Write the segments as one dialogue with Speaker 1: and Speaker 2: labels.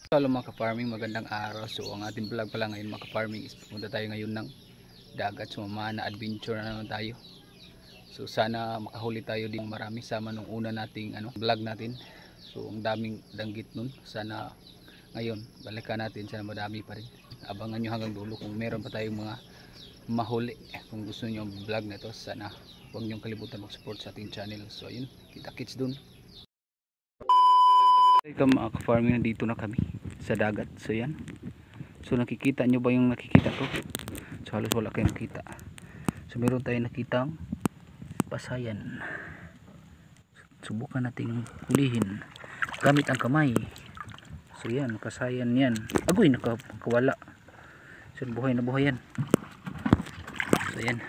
Speaker 1: Hello mga ka-farming, magandang araw. So ang ating vlog pala ngayon mga ka-farming is pupunta tayo ngayon ng dagat. So na adventure na naman tayo. So sana makahuli tayo din marami sama nung una nating vlog natin. So ang daming danggit nun. Sana ngayon balikan natin, sana madami pa rin. Abangan nyo hanggang dulo kung meron pa tayong mga mahuli. Kung gusto nyo ang vlog na ito, sana huwag nyo kalimutan mag-support sa ating channel. So ayun, kita-kits dun. Ito mga ka-farming, nandito na kami sa dagat. So yan, so nakikita nyo ba yung nakikita ko? So halos wala kayo nakita. So meron tayong nakitang pasayan. Subukan nating hulihin gamit ang kamay. So yan, pasayan yan. Agoy, nakawala. So buhay na buhay yan. So yan,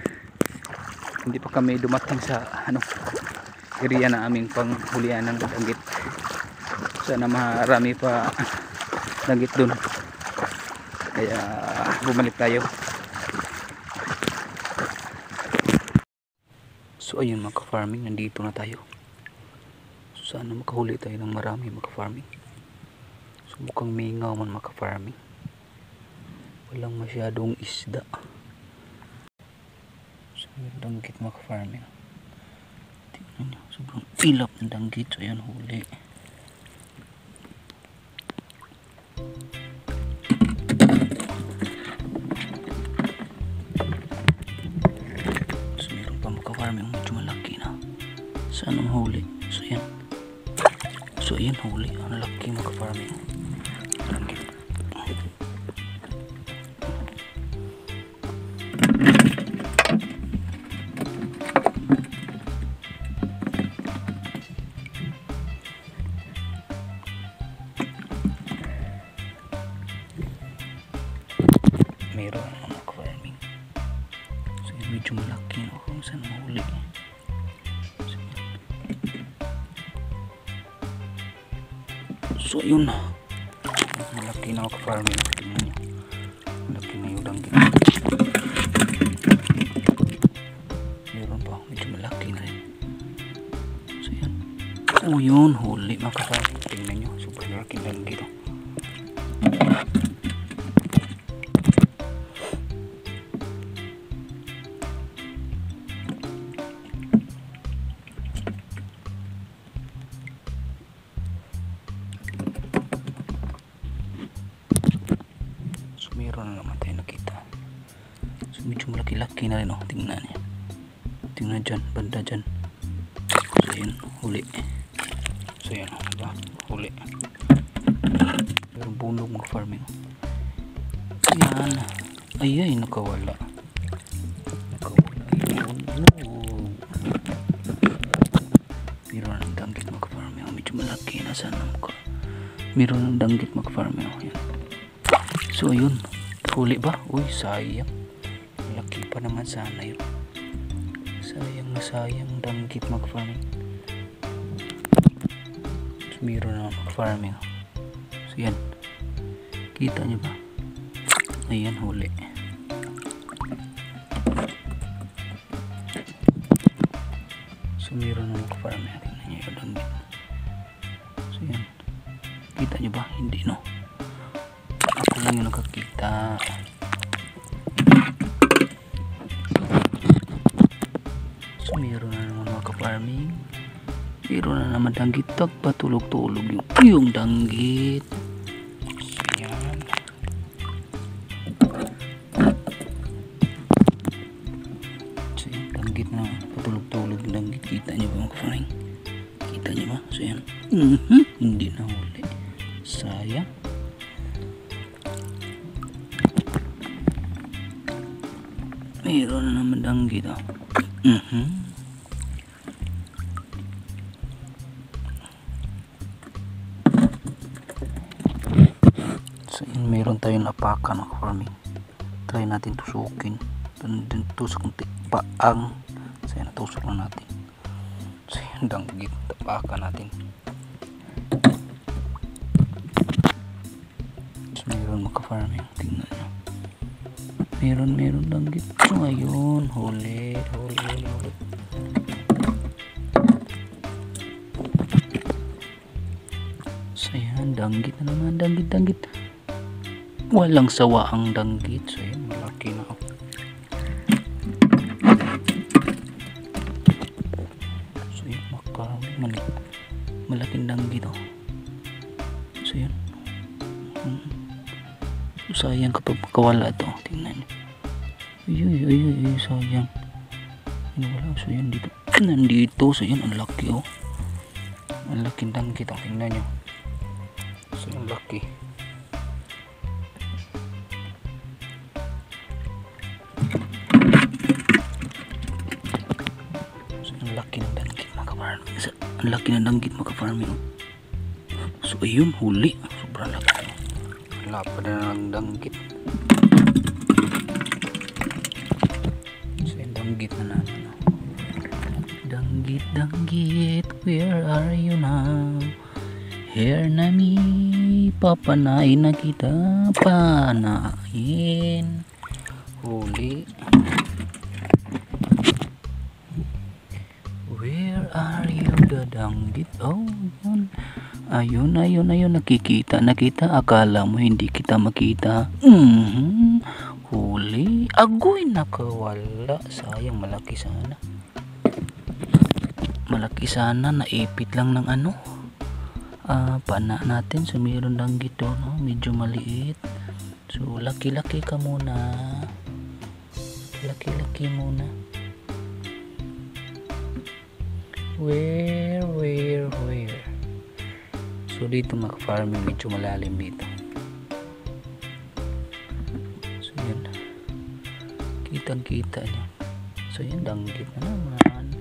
Speaker 1: hindi pa kami dumating sa area na aming panghulian ng danggit. Sana marami pa danggit dun, kaya bumalik tayo. So ayun mga ka-farming, nandito na tayo. So sana makahuli tayo ng marami mga ka-farming. So mukhang mingaw man mga ka-farming, walang masyadong isda. So yung danggit mga ka-farming, tingnan nyo, sobrang ilap ng danggit. So ayan, huli. Medyo malaki na. Saan ang huli? So yan. So yan, huli. Ang laki mga ka-farming. Laki. Meron mga ka-farming. So yan, medyo malaki na. Kung saan ang huli? So yun na, malaki na ako farming. Tingnan nyo, malaki na yung danggit. Meron pa, medyo malaki na rin. So yan, oh yun, huli mga farming. Tingnan nyo, super malaki na danggit. Meron na naman tayo nakita. So medyo malaki-laki na rin. Tingnan niya. Tingnan dyan, banda dyan. So yun, huli. So yun, diba? Huli. Meron bunog mga farming. Ayan. Ay, nakawala. Nakawala. Meron ng danggit mga farming. Medyo malaki na sana mukha. Meron ng danggit mga farming. Ayan. So ayun, huli ba? Uy, sayang. Laki pa naman sana yun. Sayang na sayang danggit mag-farming. So meron na mag-farming. So yan, kita nyo ba? Ayan, huli. So meron na mag-farming. Tingnan nyo yung danggit. So yan, kita nyo ba? Hindi, no? Ako lang yung nakakita. So meron na naman mga ka-farming. Meron na naman danggit. Patulog-tulog yung danggit. So yan. So yan, danggit na. Patulog-tulog yung danggit. Kita nyo ba mga ka-farming? Kita nyo ba? So yan. Hindi na huli. Sayang. Meron na naman danggit. So yun, meron tayong napakan ng farming. Try natin tusukin. Tusok ng paang. So yun, natusok lang natin. So yun, danggit. Tapakan natin. So meron maka-farming. Tingnan nyo. Meron danggit. So ayun, huli. So yan. Ayan, danggit na naman, danggit. Walang sawa ang danggit. So ayan, malaki na. So ayan, malaking danggit. So ayan. So, sayang kapag makawala ito. Tingnan nyo. Ay, sayang. Wala. So yan dito. Nandito. So yan, ang laki ang laking danggit. Tingnan nyo. So ang laki. So ang laki ng danggit maka-farming. Ang laki ng danggit maka-farming. So ayun, huli. Sobrang laki. Wala pa na ng danggit. So yung danggit na naman. Danggit, where are you now? Here na mi, papanain na kita. Panain. Huli. Where are you, the danggit? Oh, yun. Ayun, nakita. Akala mo hindi kita makita. Huli. Agoy, nakawala. Sayang, malaki sana. Naipit lang ng pana natin. So mayroon danggit doon, medyo maliit. So laki-laki ka muna. Laki-laki muna. Where? So dito maka-farming, medyo malalim dito. So yan, kitang-kita nyo. So yan, danggit na naman.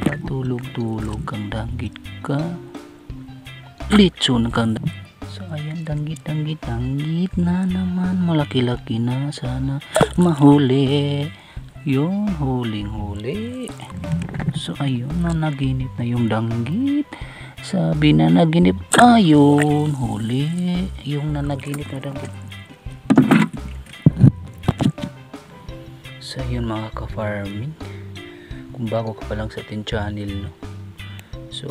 Speaker 1: Patulog-tulog kang danggit ka. Litson kang danggit. So ayan, danggit na naman. Malaki-laki na, sana mahuli. Yun, huling-huli. So ayun, naginip na yung danggit. Sabi na naginip, ayun, huli. Yung nanaginip na danggit. So yun mga ka-farming, kung bago ka pa lang sa ating channel, so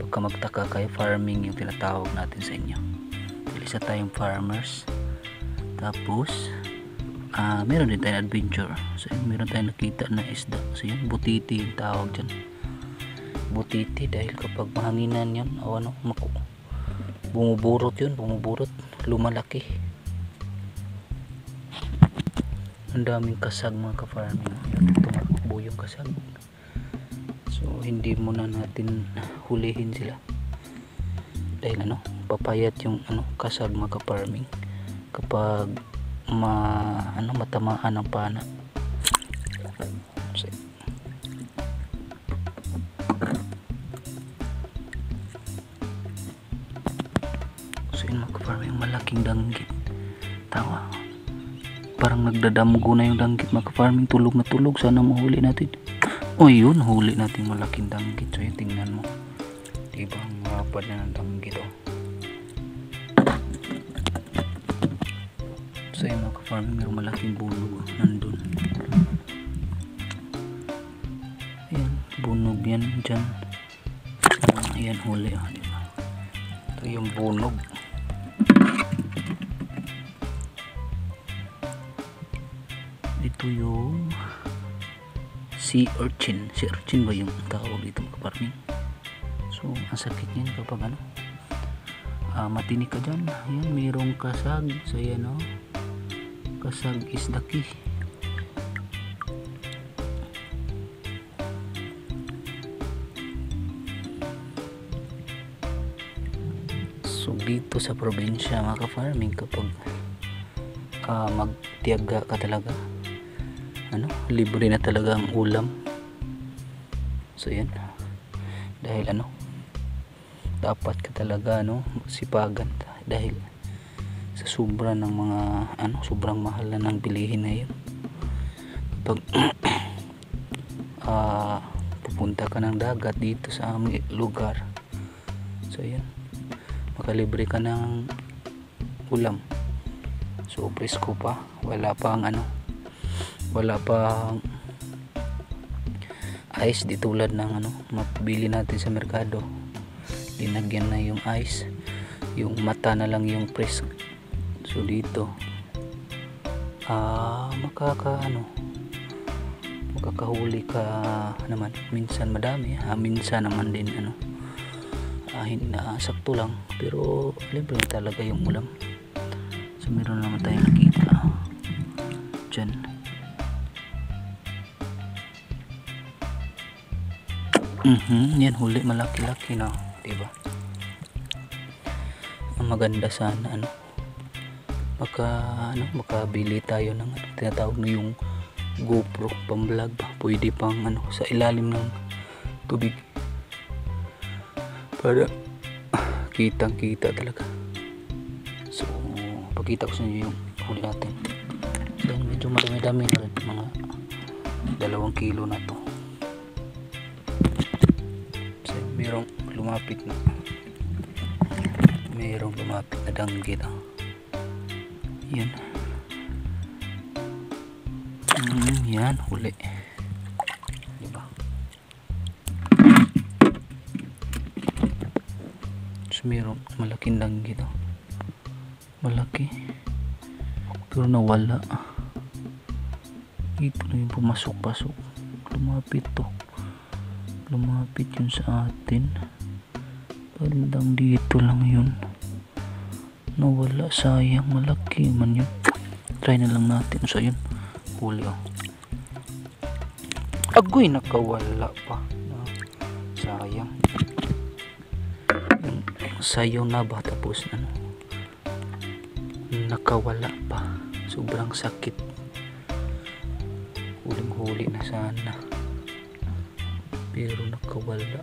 Speaker 1: pagka magtaka kayo, farming yung tinatawag natin sa inyo. Isa tayong farmers. Tapos meron din tayong adventure. So yun, meron tayong nakita na isda. So yun, butiti yung tawag dyan. Butiti, dahil kapag mahanginan yan bumuburot, lumalaki. Ang daming kasag mga ka-farming. Tumakbo yung kasag. So hindi muna natin hulihin sila, dahil papayat yung kasag mga ka-farming kapag matamaan ng pana. So yun mga ka-farming, malaking danggit. Tawa, parang nagdadamgo na yung danggit mga ka-farming. Tulog na tulog, sana mahuli natin. O yun, huli natin malaking danggit. So yun, tingnan mo, diba ang rapad na ng danggit. So yun mga ka-farming, may malaking bunog nandun. Ayan, bunog yan dyan. Ayan, huli. Diba? Ito yung bunog. Ito yung sea urchin. Sea urchin ba yung tawag dito mga ka-farming? So ang sakit niyan kapag matinik ka dyan. Ayan, mayroong kasag. So ayan kasag is the key. So dito sa probinsya mga ka-farming, kapag magtiyaga ka talaga, libre na talaga ang ulam. So yan, dahil dapat ka talaga sipagan, dahil sa sobra ng mga sobrang mahal na ng bilihin na yun. Pag pupunta ka ng dagat dito sa aming lugar, so yan, makalibre ka ng ulam. So presko pa, wala pang ice di tulad ng mapibili natin sa merkado. linagyan na yung ice, yung mata na lang yung press. So dito makakahuli ka naman, minsan madami, minsan naman din sakto lang, pero libre talaga yung ulam. So meron naman tayong nakita dyan. Yan, huli malaki-laki na, diba? Ang maganda sana makabili tayo ng tinatawag na yung GoPro pang vlog ba, pwede pang sa ilalim ng tubig para kitang kita talaga. So pakita ko sa inyo yung huli natin. So medyo madami-dami na rin, mga 2 kilo na to. So merong lumapit na danggit. Yan. Yan, huli, diba? So merong malaking danggit, malaki, pero nawala. Ito na yung pumasok-pasok, lumapit yun sa atin, bandang dito lang yun, nawala, sayang, malaki man yun. Try na lang natin. So yun, huli agoy, nakawala pa, sayang. Sayaw na ba, tapos nakawala pa, sobrang sakit. Huling-huli na sana, pero nakawala.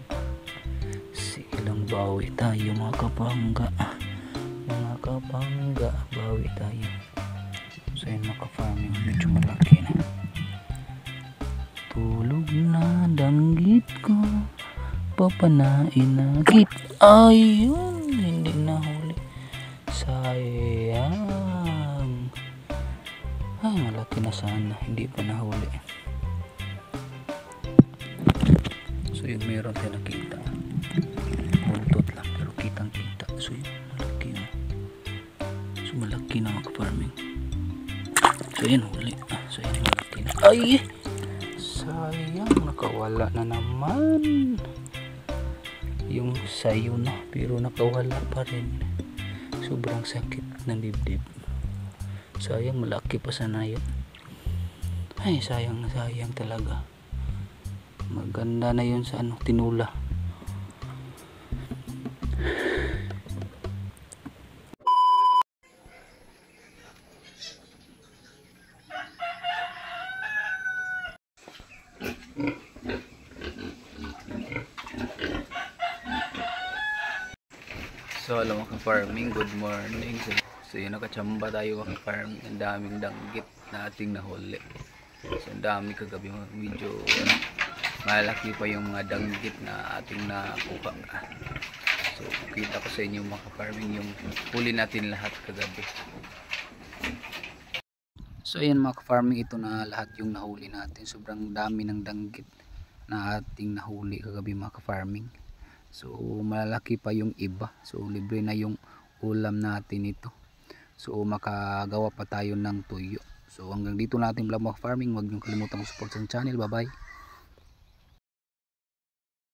Speaker 1: Silang bawi tayo mga kapangga, bawi tayo. So yun mga ka-farming, medyo malaki na. Tulog na danggit ko, papanain na git. Ayun, hindi nahuli, sayang. Ay, malaki na sana, hindi pa nahuli. So yun, meron tayo nakita, buntot lang pero kitang kita. So yun, malaki so malaki na mga ka-farming. So yun, huli. So yun, malaki na. Ay, sayang, nakawala na naman yung sayo na, pero nakawala pa rin. Sobrang sakit ng dibdib. Sayang, malaki pa sana yun. Ay, sayang na sayang talaga. Maganda na yun sa tinula. So hello mga farming, good morning. So yun, nakachamba tayo mga farming. Ang daming danggit na ating nahuli. So ang dami kagabi, medyo malaki pa yung mga danggit na ating nakuha. So kita ko sa inyo mga farming yung huli natin lahat kagabi. So ayan mga farming, ito na lahat yung nahuli natin. Sobrang dami ng danggit na ating nahuli kagabi mga farming. So malalaki pa yung iba, so libre na yung ulam natin ito. So makagawa pa tayo ng tuyo. So hanggang dito natin vlog mga farming. Huwag niyong kalimutan support sa channel. Bye bye.